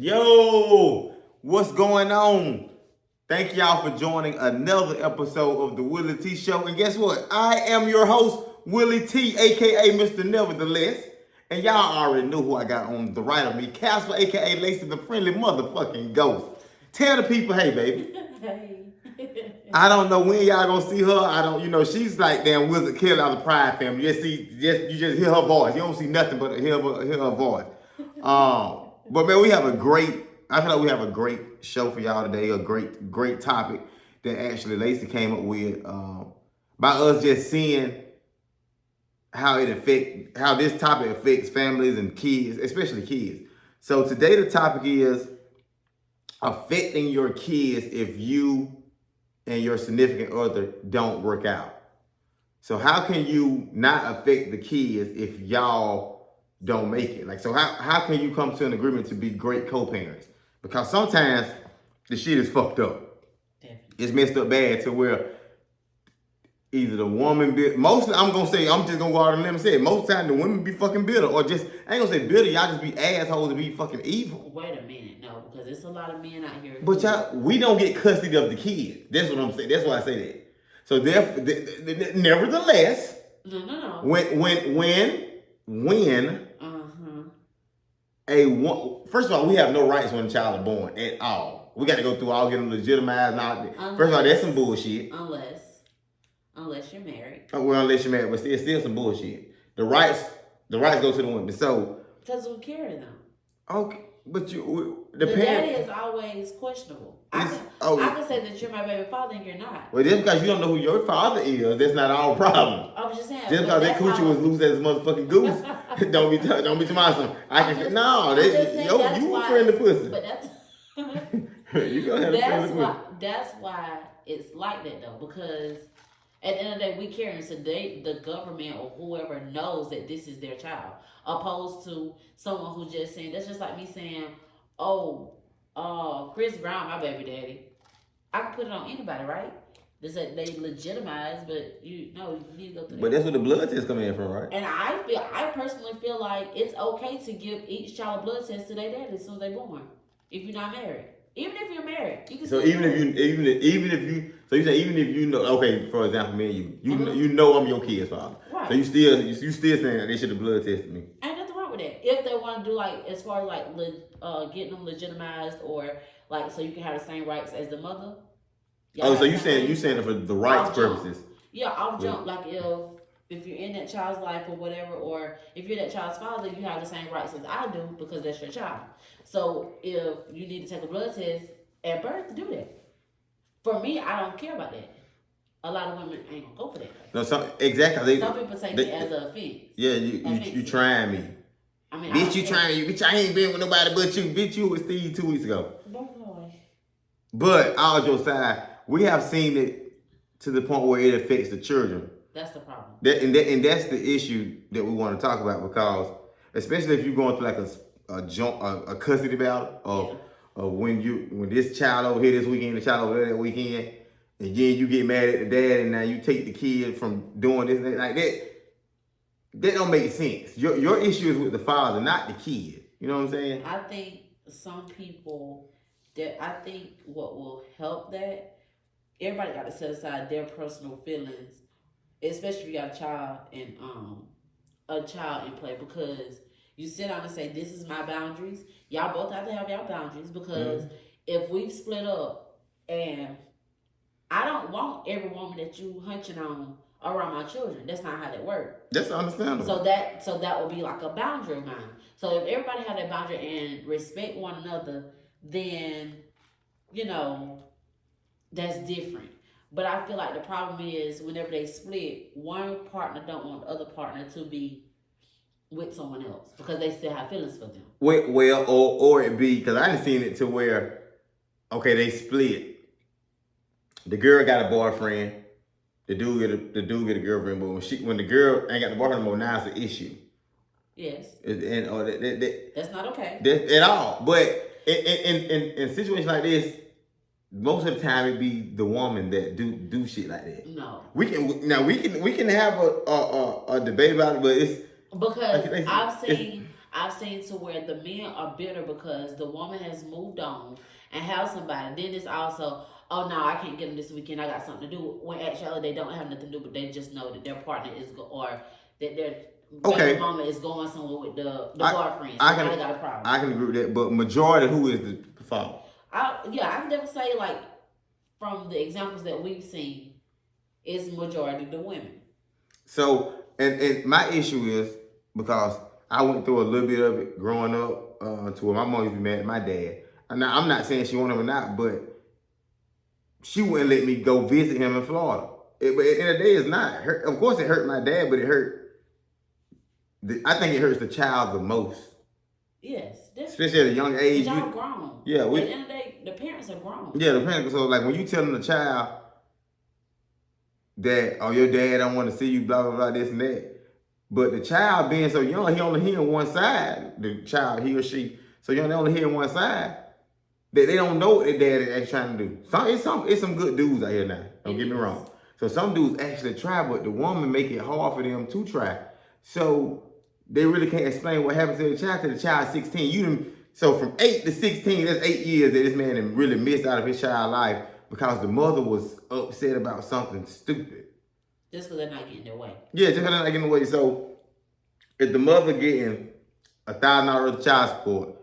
Yo, what's going on? Thank y'all for joining another episode of the Willie T Show. And guess what? I am your host, Willie T, aka Mr. Nevertheless. And y'all already know who I got on the right of me, Casper, aka Lacey, the friendly motherfucking ghost. Tell the people, hey, baby. Hey. I don't know when y'all gonna see her. I don't, she's like damn Wizard Kelly out of the Pride family. You just hear her voice. You don't see nothing but hear her voice. But man, I feel like we have a great show for y'all today. A great topic that actually Lacey came up with by us just seeing how this topic affects families and kids, especially kids. So today the topic is affecting your kids if you and your significant other don't work out. So how can you not affect the kids if y'all don't make it? Like, so how can you come to an agreement to be great co-parents? Because sometimes the shit is fucked up. Definitely. It's messed up bad to where either the woman I'm just gonna go out on a limb and say it. Most of the time the women be fucking bitter, or just I ain't gonna say bitter, y'all just be assholes and be fucking evil. Wait a minute, no, because there's a lot of men out here. But we don't get custody of the kid. That's what I'm saying. That's why I say that. So therefore, nevertheless, No. When first of all, we have no rights when a child is born at all. We got to go through all getting legitimized and all that. First of all, that's some bullshit. Unless you're married. Oh, well, unless you're married, but it's still some bullshit. The rights go to the women. So because we carry them. okay, but the daddy is always questionable. I can say that you're my baby father and you're not. Well, just because you don't know who your father is, that's not our problem. I was just saying. Just because that coochie was loose as a motherfucking goose, don't be talking some. You a friend of pussy. But that's you gonna have a friend of pussy. That's why it's like that though, because at the end of the day, we carrying so the government or whoever knows that this is their child, opposed to someone who just saying that's just like me saying, Chris Brown, my baby daddy. I can put it on anybody, right? They legitimize, but you need to go through that. But that's where the blood test come in from, right? And I personally feel like it's okay to give each child a blood test to their daddy as soon as they're born, if you're not married. Even if you're married, you can. So even if you know, okay, for example, me and you know I'm your kid's father, right? So you still saying that they should have blood tested me. Ain't nothing wrong with that. If they want to do like as far as like getting them legitimized or like so you can have the same rights as the mother. So you saying it for the rights purposes? Yeah, I'll jump like if you're in that child's life or whatever, or if you're that child's father, you have the same rights as I do because that's your child. So if you need to take a blood test at birth, do that. For me, I don't care about that. A lot of women ain't gonna go for that. No, exactly. Some people take it as an offense. Yeah, you trying me. I mean, bitch, you trying you. Bitch, I ain't been with nobody but you. Bitch, you with Steve 2 weeks ago. But all jokes aside, we have seen it to the point where it affects the children. That's the problem. And that's the issue that we want to talk about, because especially if you're going through like a custody battle of when this child over here this weekend, the child over there that weekend, and then you get mad at the dad and now you take the kid from doing this and like that. That don't make sense. Your issue is with the father, not the kid. You know what I'm saying? I think some people what will help that, everybody got to set aside their personal feelings, especially if you got a child in play, because you sit down and say, this is my boundaries. Y'all both have to have your boundaries, because if we've split up, and I don't want every woman that you hunching on around my children. That's not how that works. That's understandable. So that would be like a boundary of mine. So if everybody had that boundary and respect one another, then, that's different. But I feel like the problem is whenever they split, one partner don't want the other partner to be with someone else because they still have feelings for them. Well, or it be, because I done seen it to where, okay, they split. The girl got a boyfriend. The dude get a girlfriend, but when the girl ain't got the boyfriend anymore, now it's an issue. Yes. That's not okay. At all. But in situations like this, most of the time it be the woman that do shit like that. No. We can have a debate about it, but it's because I've seen I've seen to where the men are bitter because the woman has moved on and have somebody. Then it's also, oh no, I can't get them this weekend. I got something to do. When actually they don't have nothing to do, but they just know that their partner is or that their baby mama is going somewhere with the boyfriend. So now they got a problem. I can agree with that, but majority, who is the fault? I can definitely say, like, from the examples that we've seen, it's majority the women. So, and my issue is because I went through a little bit of it growing up to where my mom used to be mad at my dad. And now, I'm not saying she wanted him or not, but she wouldn't let me go visit him in Florida. But at the end of the day, it's not. Of course, it hurt my dad, but it hurt. I think it hurts the child the most. Yes. Especially at a young age. Y'all grown. Yeah. At the end of the day, the parents are grown. Yeah, the parents. So, like, when you telling the child that, oh, your dad don't want to see you, blah, blah, blah, this and that. But the child being so young, he only hearing one side. The child, he or she, so young, they only hearing one side. That they don't know what their dad is actually trying to do. It's some good dudes out here now. Don't get me wrong. So some dudes actually try, but the woman make it hard for them to try. So they really can't explain what happened to the child. Till the child's 16. So from 8 to 16, that's 8 years that this man really missed out of his child's life because the mother was upset about something stupid. Just because they're not getting their way. Yeah, just because they're not getting their way. So if the mother getting $1,000 child support,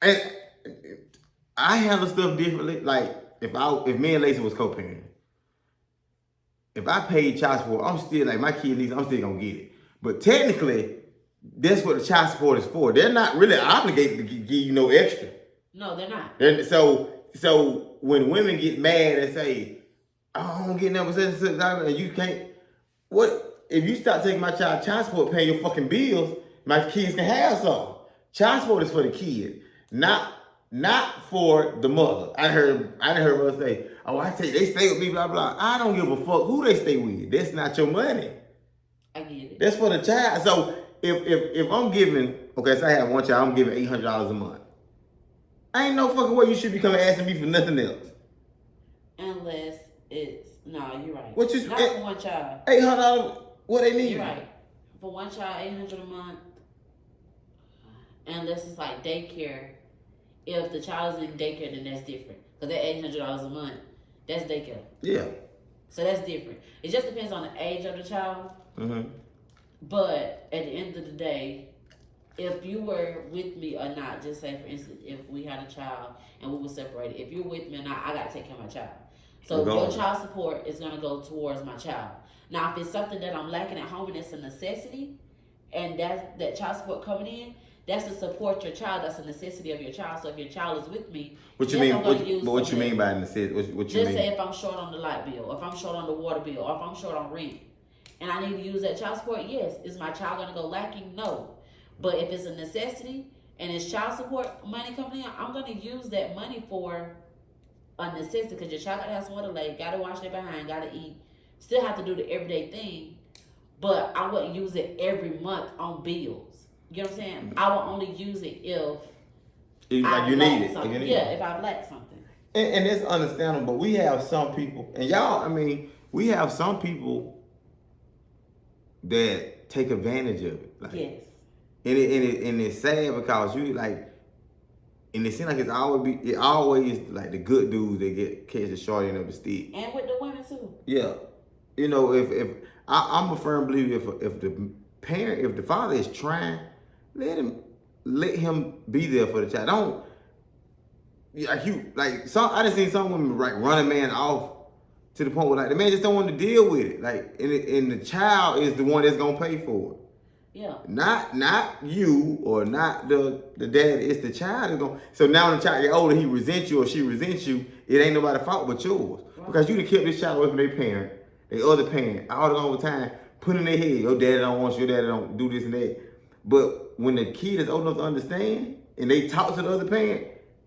and I handle stuff differently. Like if me and Lacey was co-parenting, if I paid child support, I'm still like my kid needs, I'm still gonna get it. But technically, that's what the child support is for. They're not really obligated to give you no extra. No, they're not. So when women get mad and say, "I don't get number such and you can't," what if you start taking my child support, paying your fucking bills? My kids can have some. Child support is for the kid, not for the mother. I didn't hear mother say, "Oh, they stay with me, blah blah." I don't give a fuck who they stay with. That's not your money. I get it. That's for the child. So if I'm giving, okay, so I have one child, I'm giving $800 a month. I ain't no fucking way you should be coming asking me for nothing else. Unless it's you're right. What you not for one child? $800. What they need? You're right. For one child, $800 a month. Unless it's like daycare. If the child is in daycare, then that's different. Because that $800 a month, that's daycare. Yeah. So that's different. It just depends on the age of the child. Mm-hmm. But at the end of the day, if you were with me or not, just say for instance, if we had a child and we were separated, if you're with me or not, I gotta take care of my child. So your child support is gonna go towards my child. Now, if it's something that I'm lacking at home and it's a necessity, and that child support coming in, that's to support your child. That's a necessity of your child. So if your child is with me, what you mean? What you mean by necessity? What you mean? Just say if I'm short on the light bill, if I'm short on the water bill, or if I'm short on rent, and I need to use that child support, yes. Is my child gonna go lacking? No. But if it's a necessity and it's child support money coming in, I'm gonna use that money for a necessity because your child gotta have somewhere to lay, gotta wash their behind, gotta eat, still have to do the everyday thing. But I wouldn't use it every month on bills. You know what I'm saying? I will only use it if I need it. If I lack something. And it's understandable. But we have some people, and y'all, I mean, we have some people that take advantage of it. Like, yes. And it's sad because you like, and it seems like it's always like the good dudes that catch the short end of the stick. And with the women too. Yeah. You know, if I'm a firm believer if the father is trying, let him be there for the child. Don't I just seen some women like run a man off to the point where like the man just don't want to deal with it. Like and the child is the one that's gonna pay for it. Yeah. Not you or not the dad. It's the child that's gonna. So now when the child get older, he resents you or she resents you. It ain't nobody's fault but yours. Right. Because you done kept this child away from their parent, their other parent, all the time, put in their head, your daddy don't want you, your daddy don't do this and that. But when the kid is old enough to understand and they talk to the other parent,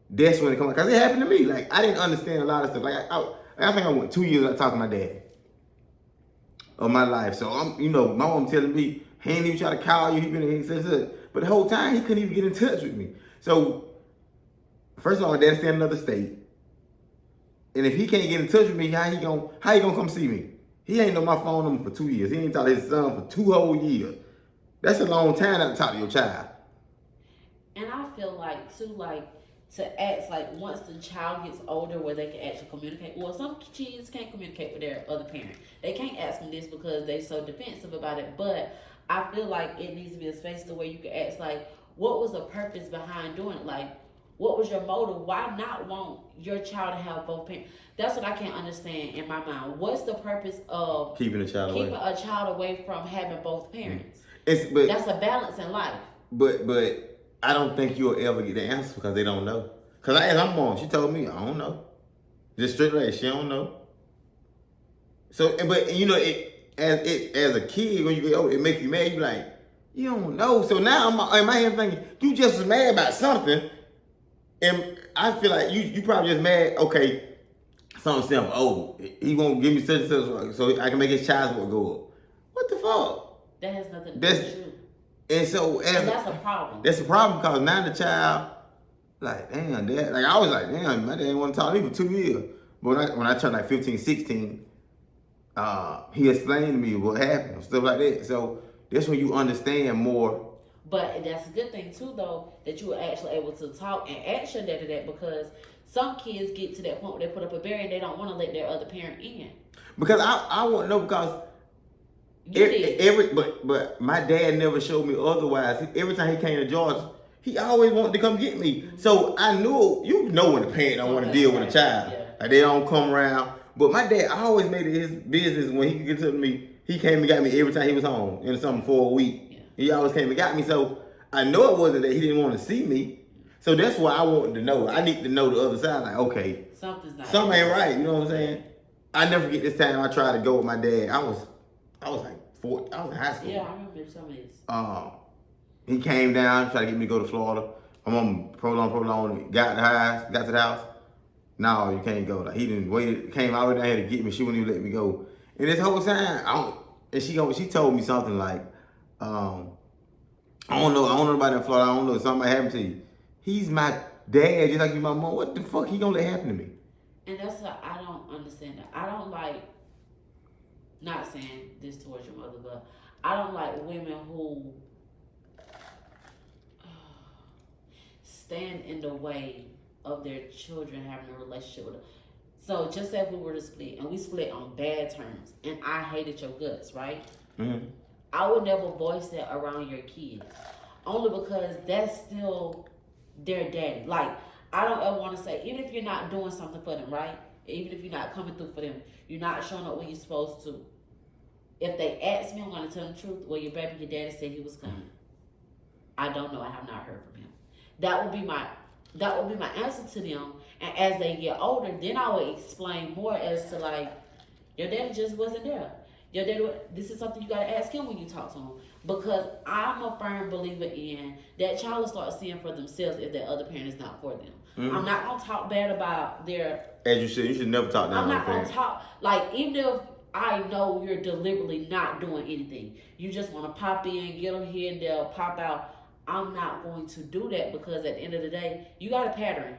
that's when it comes. Because it happened to me. Like, I didn't understand a lot of stuff. Like, I think I went 2 years without talking to my dad of my life. So, my mom telling me, he ain't even try to call you, he been in such. But the whole time, he couldn't even get in touch with me. So, first of all, my dad stay in another state. And if he can't get in touch with me, how he gonna come see me? He ain't know my phone number for 2 years. He ain't talked to his son for 2 whole years. That's a long time not to talk to your child. feel like too, like to ask, like once the child gets older, where they can actually communicate. Well, some kids can't communicate with their other parent. They can't ask them this because they're so defensive about it. But I feel like it needs to be a space to where you can ask, like, what was the purpose behind doing it? Like, what was your motive? Why not want your child to have both parents? That's what I can't understand in my mind. What's the purpose of keeping a child away from having both parents? But that's a balance in life. But I don't think you'll ever get the answer because they don't know. Cause I asked my mom, she told me, I don't know. Just straight like she don't know. So, but you know, as a kid when you get older, it makes you mad. You like, you don't know. So now I'm in my head thinking, you just was mad about something, and I feel like you probably just mad. Okay, something simple. Oh, he won't give me such and such, so I can make his child support go up. What the fuck? That has nothing to do with you. And so, and that's a problem. That's a problem because now the child, like, damn, dad. Like, I was like, damn, my dad didn't want to talk to me for 2 years. But when I turned like 15, 16, he explained to me what happened and stuff like that. So that's when you understand more. But that's a good thing too, though, that you were actually able to talk and ask your daddy that, because some kids get to that point where they put up a barrier and they don't want to let their other parent in. Because I want to know because but my dad never showed me otherwise. Every time he came to Georgia, he always wanted to come get me. Mm-hmm. So I knew, you know, when a parent don't want to deal with a child, like they don't come around. But my dad always made it his business when he could get to me. He came and got me every time he was home in something for a week. Yeah. He always came and got me. So I know it wasn't that he didn't want to see me. So that's why I wanted to know. I need to know the other side. Like, okay, something ain't right. You know what I'm saying? I never forget this time I tried to go with my dad. I was like 4. I was in high school. Yeah, I remember some of this. He came down, tried to get me to go to Florida. My mom prolonged, got to the house. No, you can't go. Like, he didn't wait. Came out there to get me. She wouldn't even let me go. And this whole time, she told me something like, I don't know about in Florida. I don't know. Something happened to you. He's my dad, just like you, my mom. What the fuck he gonna let happen to me? And that's what I don't understand. That I don't like. Not saying this towards your mother, but I don't like women who stand in the way of their children having a relationship with them. So just say if we were to split, and we split on bad terms, and I hated your guts, right? Mm-hmm. I would never voice that around your kids, only because that's still their daddy. Like, I don't ever want to say, even if you're not doing something for them, right? Even if you're not coming through for them, you're not showing up when you're supposed to. If they ask me, I'm going to tell them the truth. Well, your daddy said he was coming. I don't know. I have not heard from him. That would be my answer to them. And as they get older, then I would explain more as to, like, your daddy just wasn't there. Your daddy, this is something you got to ask him when you talk to him. Because I'm a firm believer in that child will start seeing for themselves if their other parent is not for them. Mm-hmm. I'm not going to talk bad about their... As you should. You should never talk down. I'm not going to talk... Like, even if I know you're deliberately not doing anything, you just want to pop in, get them here and there, pop out, I'm not going to do that, because at the end of the day, you got a pattern.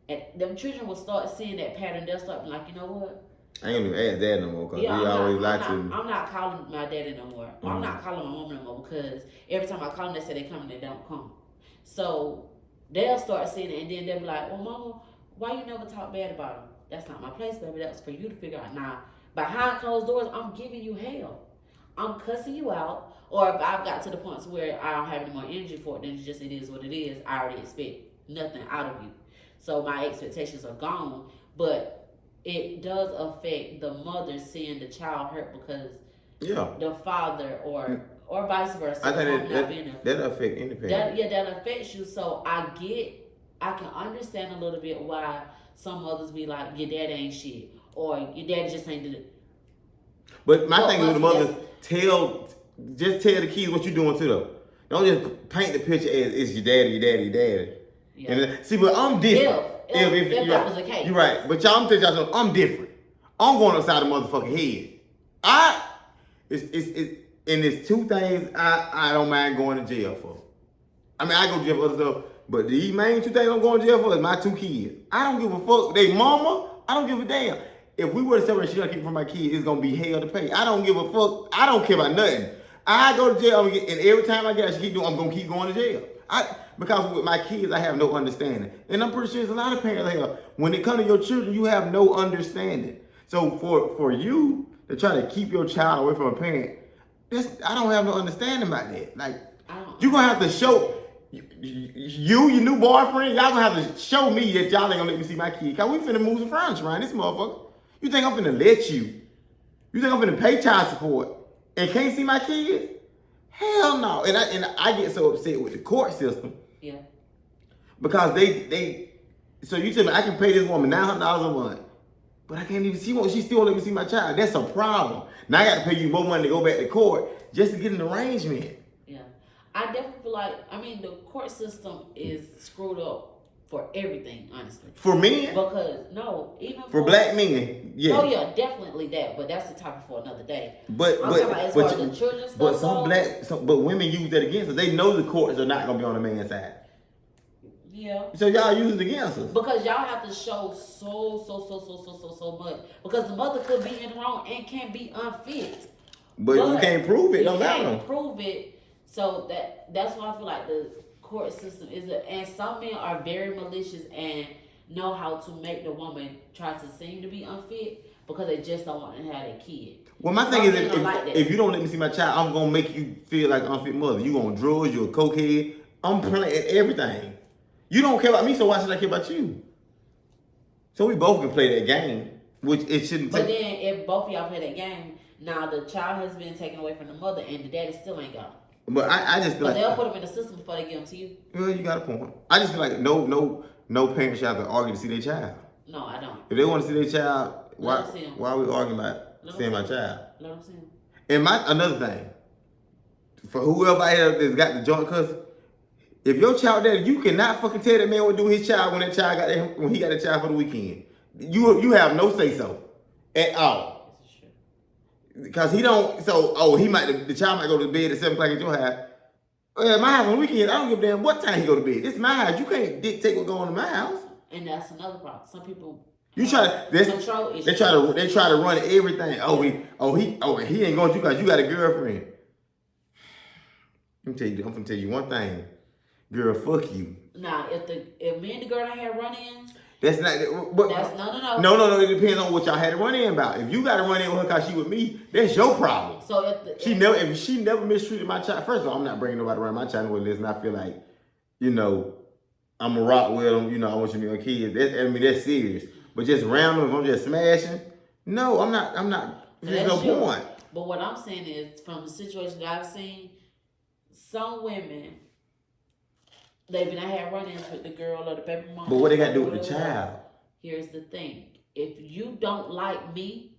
And them children will start seeing that pattern. They'll start being like, you know what? I ain't even ask dad no more because he always lied to me. I'm not calling my daddy no more. Mm-hmm. I'm not calling my mom no more, because every time I call them, they say they come and they don't come. So they'll start seeing it, and then they'll be like, well, mama, why you never talk bad about him? That's not my place, baby. That's for you to figure out. Now, behind closed doors, I'm giving you hell. I'm cussing you out. Or if I've got to the point where I don't have any more energy for it, then it's just, it is what it is. I already expect nothing out of you. So my expectations are gone. But it does affect the mother seeing the child hurt because the father or vice versa. I think that affects any parent. That affects you. So I can understand a little bit why some mothers be like, your dad ain't shit, or your dad just ain't did it. But my thing is, the mothers tell the kids what you're doing to them. Don't just paint the picture as it's your daddy. Yeah. And see, but I'm different. If that was the case. You're right. But y'all, I'm different. I'm going upside the motherfucking head. It's 2 things I don't mind going to jail for. I mean, I go to jail for other stuff, but the main 2 things I'm going to jail for is my 2 kids. I don't give a fuck. They mama, I don't give a damn. If we were to separate shit I keep from my kids, it's going to be hell to pay. I don't give a fuck. I don't care about nothing. I go to jail, and every time I get out, I'm going to keep going to jail. Because with my kids, I have no understanding. And I'm pretty sure there's a lot of parents here. When it comes to your children, you have no understanding. So for you to try to keep your child away from a parent, I don't have no understanding about that. Like, you're going to have to show, your new boyfriend, y'all going to have to show me that y'all ain't going to let me see my kid. Because we finna move some furniture around this motherfucker. You think I'm finna let you? You think I'm finna pay child support and can't see my kids? Hell no. And I get so upset with the court system. Yeah. Because so you tell me I can pay this woman $900 a month, but I can't even see she still won't let me see my child. That's a problem. Now I got to pay you more money to go back to court just to get an arrangement. Yeah. I definitely feel like, the court system is screwed up for everything, honestly. For men? Because, no, even for black men, yeah. Oh, yeah, definitely that, but that's the topic for another day. But I'm talking about as far as the children stuff. But women use that against us. They know the courts are not going to be on the man's side. Yeah. So y'all use it against us. Because y'all have to show so much. Because the mother could be in the wrong and can be unfit. But you can't prove it. You can't prove it. So that's why I feel like the court system and some men are very malicious and know how to make the woman try to seem to be unfit because they just don't want to have a kid. Well, my thing is, if you don't let me see my child, I'm gonna make you feel like an unfit mother. You on drugs, you a cokehead. I'm playing everything. You don't care about me, so why should I care about you? So we both can play that game, which it shouldn't. But then, if both of y'all play that game, now the child has been taken away from the mother, and the daddy still ain't gone. But I just feel like they'll put them in the system before they give them to you. Well, you got a point. I just feel like no parent should have to argue to see their child. No, I don't. If they want to see their child, why are we arguing about seeing my child? Let them see him. And another thing, for whoever I have that's got the joint cousin, if your child there, you cannot fucking tell that man what to do with his child when that child got there, when he got the child for the weekend. You have no say so at all. Because he don't, the child might go to bed at 7 o'clock at your house. At my house on the weekend, I don't give a damn what time he go to bed. This is my house. You can't dictate what's going on in my house. And that's another problem. Some people control issues. They try to run everything. He ain't going to you because you got a girlfriend. I'm gonna tell you one thing. Girl, fuck you. Nah, if me and the girl I had run-ins, that's not. But, that's no. No. It depends on what y'all had to run in about. If you got to run in with her because she with me, that's your problem. So if she never mistreated my child, first of all, I'm not bringing nobody around my child with this, and I feel like, I'm a rock with them. I want you to be my kids. That's serious. But just random, if I'm just smashing, no, I'm not. There's no point. But what I'm saying is, from the situation that I've seen, some women. They've been had run-ins with the girl or the baby mama. But what they got to do with the child? Here's the thing. If you don't like me,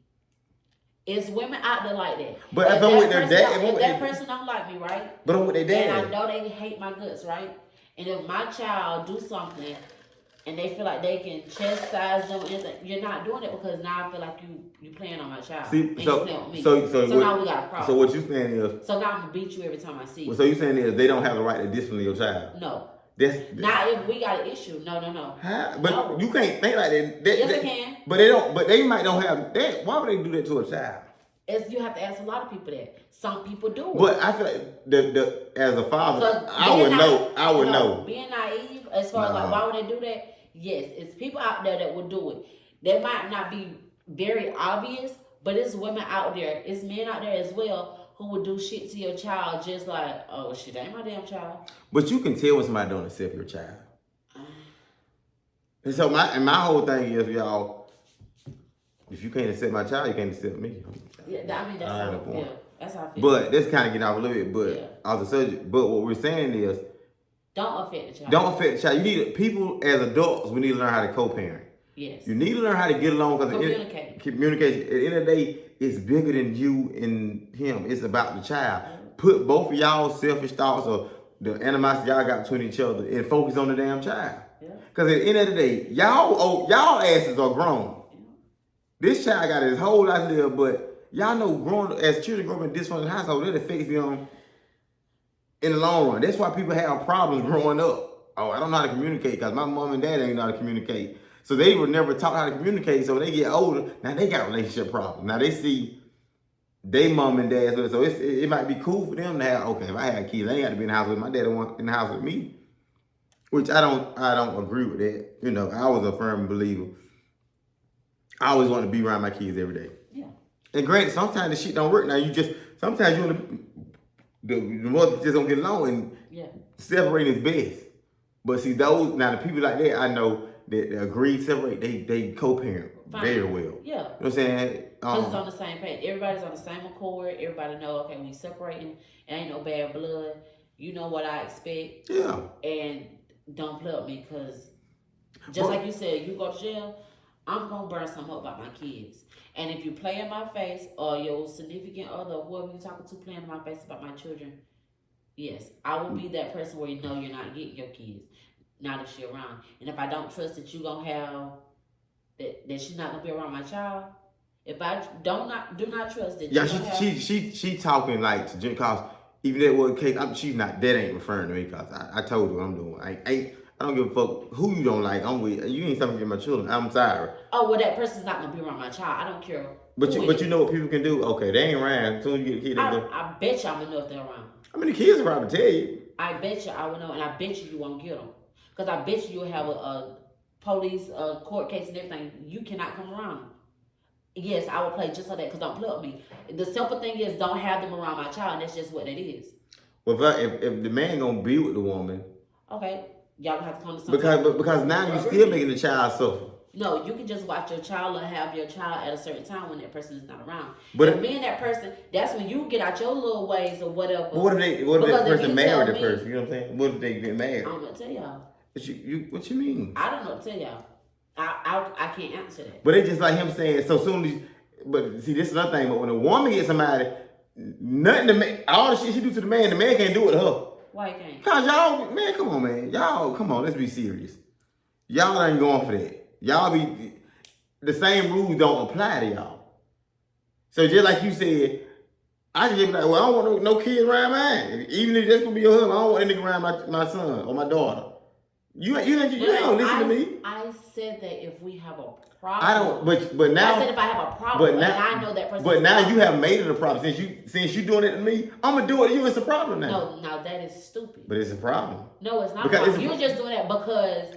it's women out there like that. But if I'm with their dad... If that person don't like me, right? But I'm with their dad. And I know they hate my guts, right? And if my child do something and they feel like they can chastise them, you're not doing it because now I feel like you playing on my child. See, and you playing with me. So now we got a problem. So what you saying is... So now I'm going to beat you every time I see you. So you saying is they don't have the right to discipline your child? No. Not if we got an issue. No. Huh? But you can't think like that. Yes, I can. But they don't. But they might don't have that. Why would they do that to a child? You have to ask a lot of people that. Some people do it. But I feel like as a father, I would know. Being naive as far as like why would they do that? Yes, it's people out there that would do it. That might not be very obvious, but it's women out there, it's men out there as well who would do shit to your child just like, oh shit, that ain't my damn child. But you can tell when somebody don't accept your child. And so my whole thing is, y'all, if you can't accept my child, you can't accept me. Yeah, that's how I feel. That's how I feel. But that's kind of getting off a little bit, off the subject. But what we're saying is, don't affect the child. Don't affect the child. You need people as adults. We need to learn how to co-parent. Yes. You need to learn how to get along because communication. At the end of the day, it's bigger than you and him. It's about the child. Put both of y'all selfish thoughts or the animosity y'all got between each other and focus on the damn child. Because at the end of the day, y'all asses are grown. This child got his whole life to live, but y'all know as children grow up in a dysfunctional household, that affects them in the long run. That's why people have problems growing up. Oh, I don't know how to communicate because my mom and dad ain't know how to communicate. So they were never taught how to communicate. So when they get older, now they got relationship problems. Now they see they mom and dad. So it might be cool for them to have. Okay, if I had kids, I ain't got to be in the house with my dad. Want in the house with me, which I don't agree with that. You know, I was a firm believer. I always want to be around my kids every day. Yeah. And granted, sometimes the shit don't work. Now sometimes you and the mother just don't get along, and separating is best. But see, the people like that, I know that they agree, separate, they co-parent very well. Yeah. You know what I'm saying? Because it's on the same page. Everybody's on the same accord. Everybody know, okay, we separating. It ain't no bad blood. You know what I expect. Yeah. And don't play with me, because just like you said, you go to jail, I'm going to burn something up about my kids. And if you play in my face, or your significant other, or whoever you're talking to playing in my face about my children, yes, I will be that person where you know you're not getting your kids, not if she's around. And if I don't trust that you're going to have, that she's not going to be around my child, if I do not trust that. Yeah, she talking like to Jim, cause even that was the case, she's not, that ain't referring to me, cause I told her what I'm doing. I don't give a fuck who you don't like. I'm with you. Ain't something to my children. I'm sorry. Oh, well, that person's not gonna be around my child. I don't care. But you know what people can do? Okay, they ain't around. As soon as you get a kid, I bet you I'm gonna know if they're around. I mean, the kids will probably tell you. I bet you I will know, and I bet you won't get them, because I bet you'll have a police court case and everything. You cannot come around. Yes, I will play just like that, because don't play with me. The simple thing is, don't have them around my child, and that's just what it is. Well, if the man gonna be with the woman, okay. Y'all have to come to some because now you still making the child suffer. No, you can just watch your child or have your child at a certain time when that person is not around. But and being that person, that's when you get out your little ways or whatever. But what if that person married the person? You know what I'm saying? What if they get married? I'm gonna tell y'all. What you mean? I don't know what to tell y'all. I can't answer that. But it's just like him saying, so soon as. But see, this is another thing. But when a woman gets somebody, nothing all the shit she do to the man can't do it to her. Why you can't? Cause y'all, man, come on, man. Y'all, come on, let's be serious. Y'all ain't going for that. Y'all the same rules don't apply to y'all. So just like you said, I can just be like, well, I don't want no kids around mine. Even if that's gonna be your husband, I don't want any nigga around my son or my daughter. You don't listen to me. I said that if we have a problem. I don't, but now. I said if I have a problem, and I know that person. But now you have made it a problem. Since you doing it to me, I'm gonna do it to you. It's a problem now. No, now that is stupid. But it's a problem. No, it's not. You're just doing that because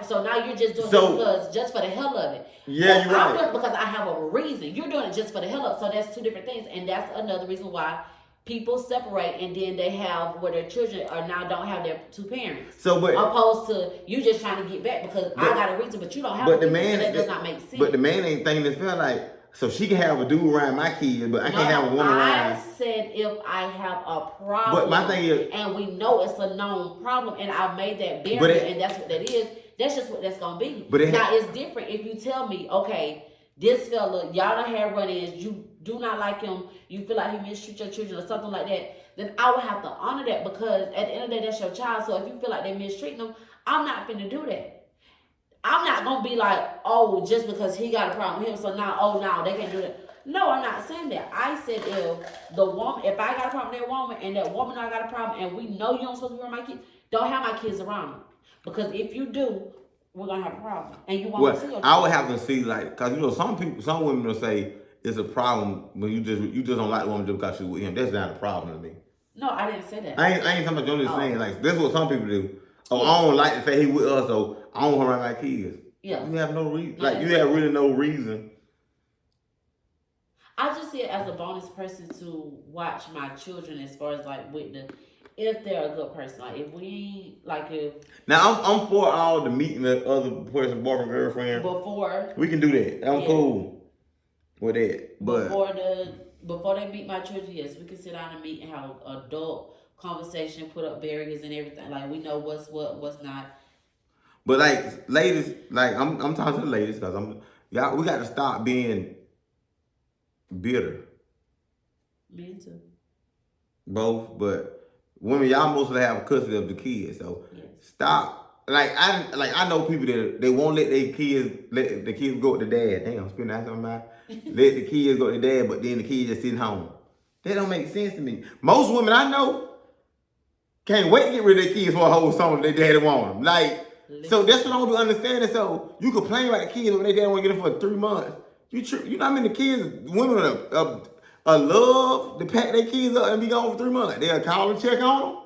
so now you're just doing it because just for the hell of it. Yeah, you're right. I'm doing it because I have a reason. You're doing it just for the hell of it. So that's two different things, and that's another reason why people separate, and then they have where their children are now don't have their two parents. So, but opposed to you just trying to get back because I got a reason, but you don't have. But a reason, so that does not make sense. But the man ain't thinking this feel like. So she can have a dude around my kids, but I can't have a woman around. I said if I have a problem, but my thing is, and we know it's a known problem, and I made that barrier, and that's what that is. That's just what that's gonna be. But now it's different if you tell me, okay, this fella, y'all done had run-ins, you do not like him, you feel like he mistreats your children or something like that, then I would have to honor that because at the end of the day, that's your child. So if you feel like they're mistreating them, I'm not finna do that. I'm not gonna be like, oh, just because he got a problem with him, so now, oh, no, they can't do that. No, I'm not saying that. I said if I got a problem with that woman and that woman I got a problem and we know you don't supposed to be around my kids, don't have my kids around me. Because if you do, we're gonna have a problem. And you won't see your I would have to see cause some women will say it's a problem when you just don't like the woman just because she's with him. That's not a problem to me. No, I didn't say that. I ain't talking about you. I'm just saying that's what some people do. Oh, I don't like the fact he with us, so I don't want around my kids. Yeah. You have no reason. You have really no reason. I just see it as a bonus person to watch my children as far as if they're a good person. Like if we if now I'm for all the meeting the other person, boyfriend, girlfriend. Before we can do that. I'm cool with that. But before they meet my children, yes, we can sit down and meet and have an adult conversation, put up barriers and everything. Like we know what's what, what's not. But ladies, I'm talking to the ladies because we got to stop being bitter. Me too. Both, but women, y'all mostly have custody of the kids, so stop. I know people that they won't let the kids go with the dad. Damn, I'm spending that something about let the kids go with the dad, but then the kids just sitting home. That don't make sense to me. Most women I know can't wait to get rid of their kids for a whole summer if their daddy want them. So that's what I don't be understanding. So you complain about the kids when they dad want to get them for 3 months. You know how many kids, women a love to pack their kids up and be gone for 3 months. They'll call and check on them.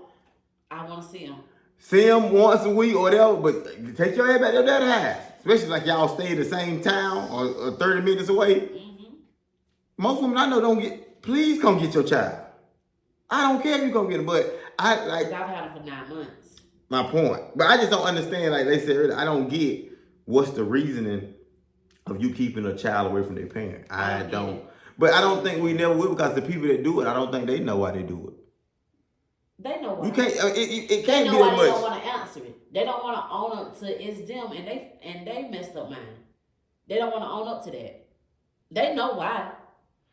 I want to see them. See them once a week or whatever, but take your ass back to that house. Especially like y'all stay in the same town or 30 minutes away. Mm-hmm. Most women I know don't get, please come get your child. I don't care if you come get him, but I like. I've had them for 9 months. My point. But I just don't understand, like they said earlier, I don't get what's the reasoning of you keeping a child away from their parent. I don't. But I don't think we never will because the people that do it, I don't think they know why they do it. They know why. You can't. It They can't know be why that they don't much. want to answer it. They don't want to own up to it's them, and they messed up mine. They don't want to own up to that. They know why.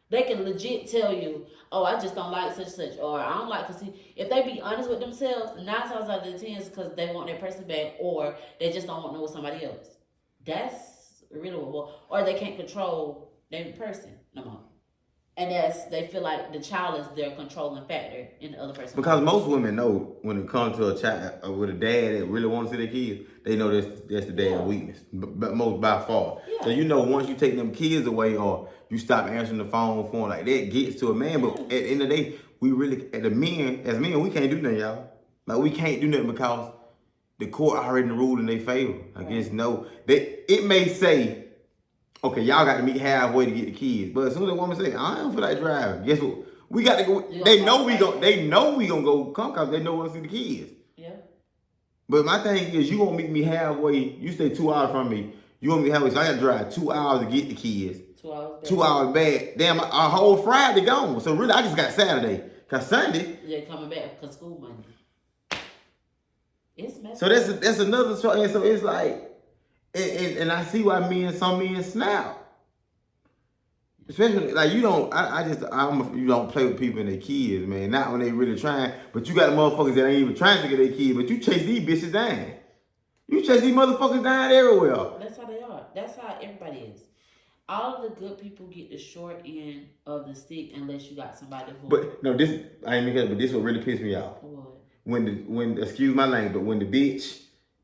They can legit tell you, oh, I just don't like such and such, or I don't like, because if they be honest with themselves, 9 times out of 10 is because they want their person back, or they just don't want to know with somebody else. That's really what, or they can't control their person no more. And they feel like the child is their controlling factor in the other person. Because most women know when it comes to a child with a dad that really wants to see their kids, they know that's the dad's weakness, but most by far. Yeah. So you know once you take them kids away or you stop answering the phone for them, like that gets to a man. But at the end of the day, we really, as men, we can't do nothing, y'all. Like we can't do nothing because the court already ruled in their favor. Against it may say, okay, y'all got to meet halfway to get the kids. But as soon as the woman say, I don't feel like driving, guess what? We got to go. They know we gonna go come because they know we want to see the kids. Yeah. But my thing is, you gonna meet me halfway. You stay 2 hours from me. You want me halfway, so I got to drive 2 hours to get the kids. 2 hours back. 2 hours back. Damn, our whole Friday gone. So really, I just got Saturday. Cause Sunday. They're coming back because school Monday. It's messy. So that's another story. And so it's like, and I see why some men snap. Especially like you don't play with people and their kids, man. Not when they really trying, but you got motherfuckers that ain't even trying to get their kids, but you chase these bitches down. You chase these motherfuckers down everywhere. That's how they are. That's how everybody is. All of the good people get the short end of the stick unless you got somebody who. But no, this I ain't making it, but this what really pissed me off. What? When excuse my language, but when the bitch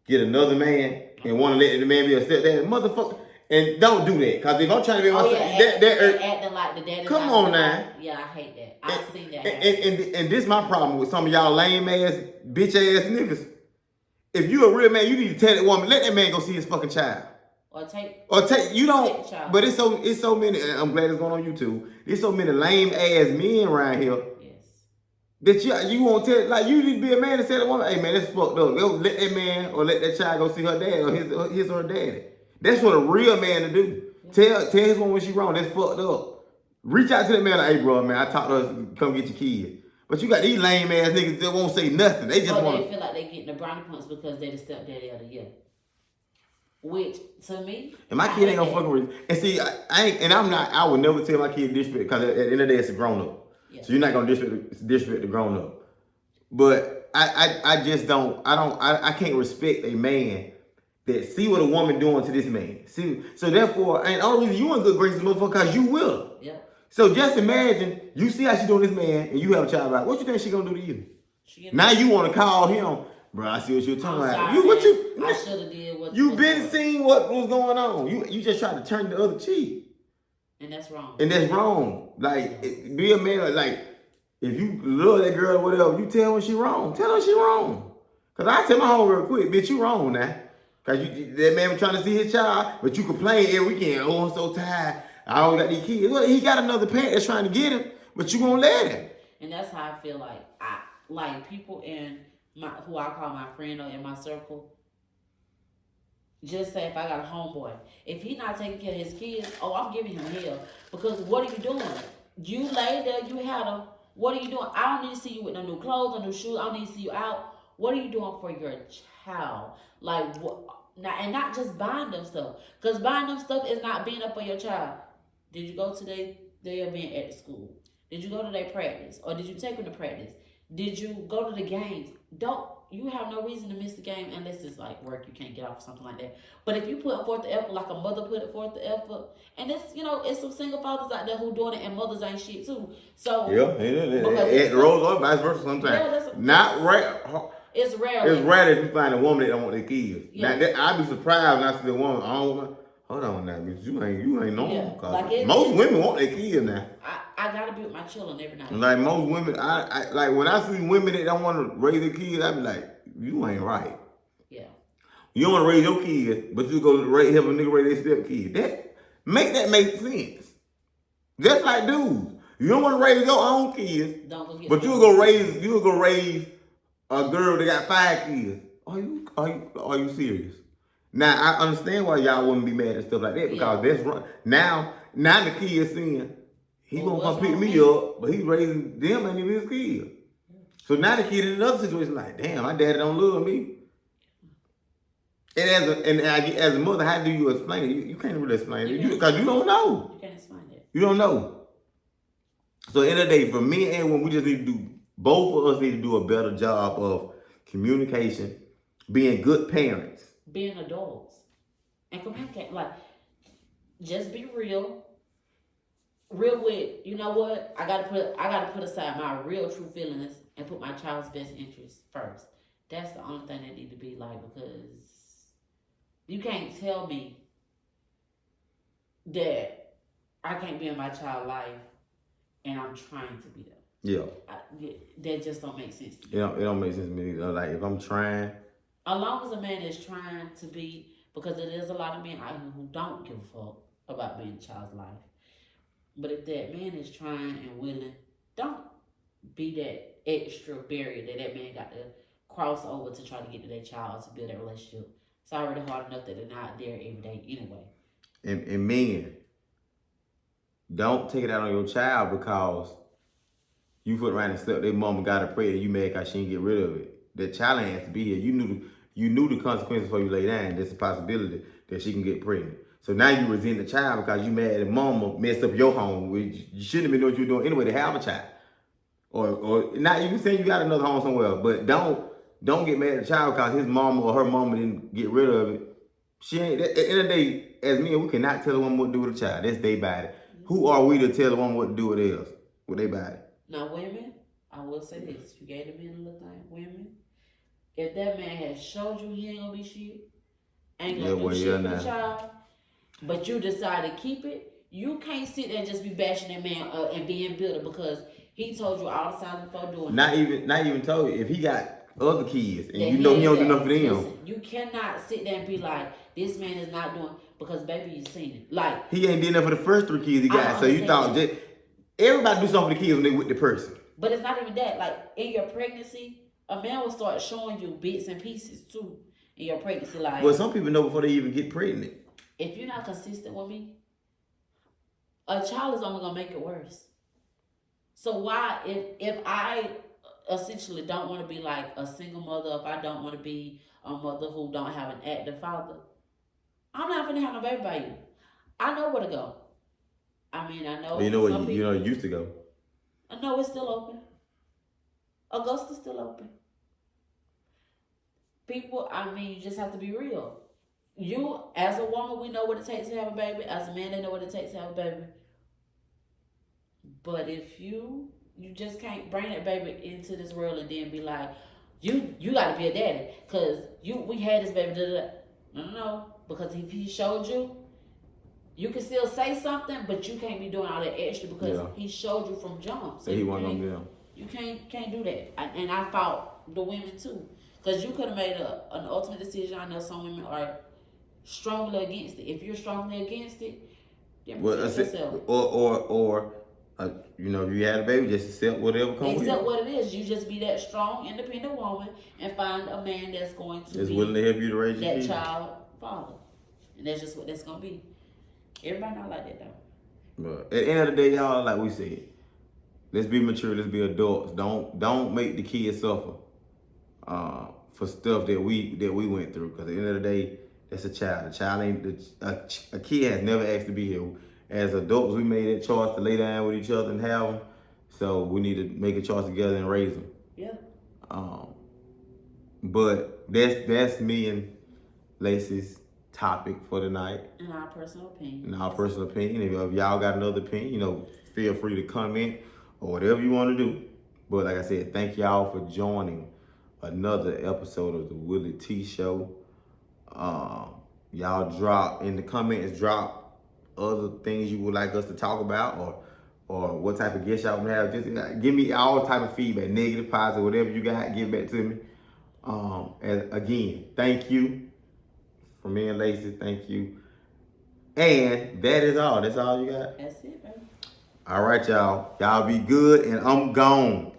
get another man and want to let the man be a stepdad, motherfucker. And don't do that, cause if I'm trying to be acting like the daddy. Come on now. Yeah, I hate that. I've seen that. And this my problem with some of y'all lame ass, bitch ass niggas. If you a real man, you need to tell that woman, let that man go see his fucking child. Or take you don't. Take the child. But it's so many. I'm glad it's going on YouTube. There's so many lame ass men around here. Yes. That you won't tell, like you need to be a man and tell that woman, hey man, that's fucked up. Go let that man or let that child go see her dad or his or her daddy. That's what a real man to do. Tell his woman when she wrong. That's fucked up. Reach out to that man like, hey bro, man, I talked to her, come get your kid. But you got these lame ass niggas that won't say nothing. They just want. They feel like they getting the brownie points because they the stepdaddy of the year. Which to me, and my kid ain't gonna fucking with. And see, I would never tell my kid disrespect because at the end of the day, it's a grown up. Yeah. So you're not gonna disrespect the grown up. But I just don't. I can't respect a man that see what a woman doing to this man. See, so therefore, and the only reason you in good graces, motherfucker, because you will. Yeah. So just imagine you see how she doing this man, and you have a child about. What you think she gonna do to you? Now you want to call him, bro. I see what you're talking about. I should have did what you been seeing what was going on. You just tried to turn the other cheek, and that's wrong. And that's wrong. Like be a man. Like if you love that girl or whatever, you tell her she wrong. Tell her she wrong. Cause I tell my home real quick, bitch, you wrong now. Cause that man was trying to see his child, but you complain every weekend. Oh, I'm so tired. I don't got these kids. Well, he got another parent that's trying to get him, but you won't let him. And that's how I feel like people in who I call my friend or in my circle. Just say if I got a homeboy, if he not taking care of his kids, I'm giving him hell. Because what are you doing? You lay there, you had them. What are you doing? I don't need to see you with no new clothes, no new shoes. I don't need to see you out. What are you doing for your child? Like what? And not just buying them stuff. Because buying them stuff is not being up for your child. Did you go to their event at the school? Did you go to their practice? Or did you take them to practice? Did you go to the games? You have no reason to miss the game unless it's like work, you can't get off or something like that. But if you put forth the effort like a mother put forth the effort, and it's some single fathers out there who doing it and mothers ain't shit too. So it rolls or vice versa sometimes. Not right. It's rare. It's rare that you find a woman that don't want their kids. Yeah. Now, I'd be surprised when I see a woman. Hold on now, bitch. You ain't normal. Yeah. Like most women want their kids now. I I gotta be with my children every night. Like most women, I like when I see women that don't want to raise their kids, I be like, you ain't right. Yeah. You don't want to raise your kids, but you go help a nigga raise their step kid. That make sense. Just like dudes, you don't want to raise your own kids, but you'll go raise a girl that got 5 kids. Are you serious? Now I understand why y'all wouldn't be mad and stuff like that because that's wrong. Now the kid saying he gonna come pick me up, but he raising them and his kid. So now the kid in another situation like, damn, my daddy don't love me. And as a mother, how do you explain it? You can't really explain it because you don't know. You can't explain it. You don't know. So at the end of the day, for me and when we just need to do, both of us need to do a better job of communication, being good parents. Being adults. And communicate. Like, just be real. Real with, you know what? I gotta put aside my real true feelings and put my child's best interest first. That's the only thing that need to be like, because you can't tell me that I can't be in my child's life and I'm trying to be there. Yeah. That just don't make sense to me. It don't make sense to me. Like, if I'm trying. As long as a man is trying to be, because there is a lot of men out here who don't give a fuck about being in a child's life. But if that man is trying and willing, don't be that extra barrier that man got to cross over to try to get to their child to build that relationship. It's already hard enough that they're not there every day anyway. And men, don't take it out on your child because you put around and slept their mama got her pregnant and you mad because she didn't get rid of it. That child ain't has to be here. You knew the consequences before you lay down. There's a possibility that she can get pregnant. So now you resent the child because you mad at mama messed up your home, which you shouldn't have been doing what you were doing anyway to have a child. Or not even saying you got another home somewhere, but don't get mad at the child because his mama or her mama didn't get rid of it. She ain't. At the end of the day, as men, we cannot tell a woman what to do with a child. That's their body. Who are we to tell a woman what to do with theirs, with their body? Now, women, I will say this: you gave the men a little thing. Women, if that man has showed you he ain't gonna be shit, ain't gonna do shit for the child, but you decide to keep it, you can't sit there and just be bashing that man and being bitter because he told you all the time before doing it. Not even told you. If he got other kids and you know he don't do nothing for them. Listen, you cannot sit there and be like, this man is not doing, because baby, you seen it. Like, he ain't did nothing for the first 3 kids he got. So you thought that everybody do something for the kids when they with the person. But it's not even that. Like, in your pregnancy, a man will start showing you bits and pieces too in your pregnancy. Like, well, some people know before they even get pregnant. If you're not consistent with me, a child is only gonna make it worse. So why, if I essentially don't want to be like a single mother, if I don't want to be a mother who don't have an active father, I'm not gonna have no baby by you. I know where to go. I mean, I know. You know where you used to go. I know it's still open. Augusta's still open. People, I mean, you just have to be real. You, as a woman, we know what it takes to have a baby. As a man, they know what it takes to have a baby. But if you just can't bring that baby into this world and then be like, you got to be a daddy because we had this baby. No. Because if he showed you, you can still say something, but you can't be doing all that extra because he showed you from jump. So he wasn't gonna be. You can't do that. And I fought the women too, because you could have made an ultimate decision. I know some women are strongly against it. If you're strongly against it, then protect yourself. Or you know, if you had a baby, just accept whatever comes with it. Accept what it is. You just be that strong, independent woman and find a man that's going to be willing to help you to raise that child father. And that's just what that's going to be. Everybody not like that though. But at the end of the day, y'all, like we said, let's be mature, let's be adults. Don't make the kids suffer for stuff that we went through. Because at the end of the day, that's a child. A child ain't a kid has never asked to be here. As adults, we made that choice to lay down with each other and have them. So we need to make a choice together and raise them. Yeah. But that's me and Lacey's topic for tonight. In our personal opinion. If y'all got another opinion, you know, feel free to comment or whatever you want to do. But like I said, thank y'all for joining another episode of the Willie T Show. Y'all drop in the comments, drop other things you would like us to talk about or what type of guest y'all want to have. Just give me all type of feedback, negative, positive, whatever you got, give back to me. And again, thank you from me and Lacey. Thank you. And that is all. That's all you got? That's it, baby. All right, y'all. Y'all be good, and I'm gone.